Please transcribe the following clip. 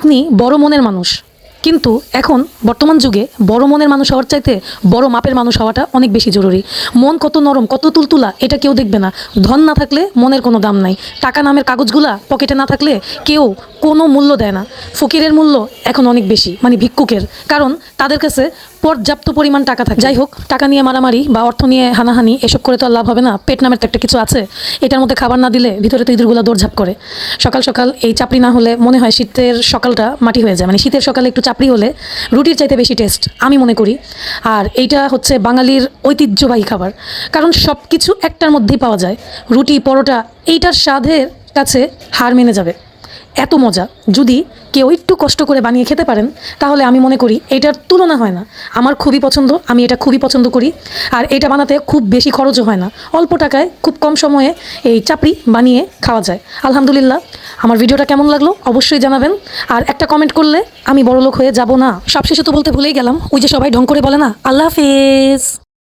আপনি বড় মনের মানুষ, কিন্তু এখন বর্তমান যুগে বড় মনের মানুষ হওয়ার চাইতে বড় মাপের মানুষ হওয়াটা অনেক বেশি জরুরি। মন কত নরম, কত তুলতুলা, এটা কেউ দেখবে না। ধন না থাকলে মনের কোনো দাম নাই। টাকা নামের কাগজগুলা পকেটে না থাকলে কেউ কোনো মূল্য দেয় না। ফকিরের মূল্য এখন অনেক বেশি, মানে ভিক্ষুকের, কারণ তাদের কাছে পর্যাপ্ত পরিমাণ টাকা থাকে। যাই হোক, টাকা নিয়ে মারামারি বা অর্থ নিয়ে হানাহানি এসব করে তো আর লাভ হবে না। পেট নামের তো একটা কিছু আছে, এটার মধ্যে খাবার না দিলে ভিতরে তো ইঁদুরগুলো দৌড়ঝাঁপ করে। সকাল সকাল এই চাপড়ি না হলে মনে হয় শীতের সকালটা মাটি হয়ে যায়। মানে শীতের সকালে একটু চাপড়ি হলে রুটির চাইতে বেশি টেস্ট আমি মনে করি। আর এইটা হচ্ছে বাঙালির ঐতিহ্যবাহী খাবার, কারণ সব কিছু একটার মধ্যেই পাওয়া যায়। রুটি, পরোটা, এইটার স্বাদের কাছে হার মেনে যাবে, এত মজা। যদি কেউ একটু কষ্ট করে বানিয়ে খেতে পারেন তাহলে আমি মনে করি এটার তুলনা হয় না। আমার খুবই পছন্দ, আমি এটা খুবই পছন্দ করি। আর এটা বানাতে খুব বেশি খরচও হয় না, অল্প টাকায় খুব কম সময়ে এই চাপড়ি বানিয়ে খাওয়া যায়। আলহামদুলিল্লাহ। আমার ভিডিওটা কেমন লাগলো অবশ্যই জানাবেন, আর একটা কমেন্ট করলে আমি বড়লোক হয়ে যাব না। সবশেষে তো বলতে ভুলেই গেলাম, ওই যে সবাই ঢং করে বলে না, আল্লাহ হাফেজ।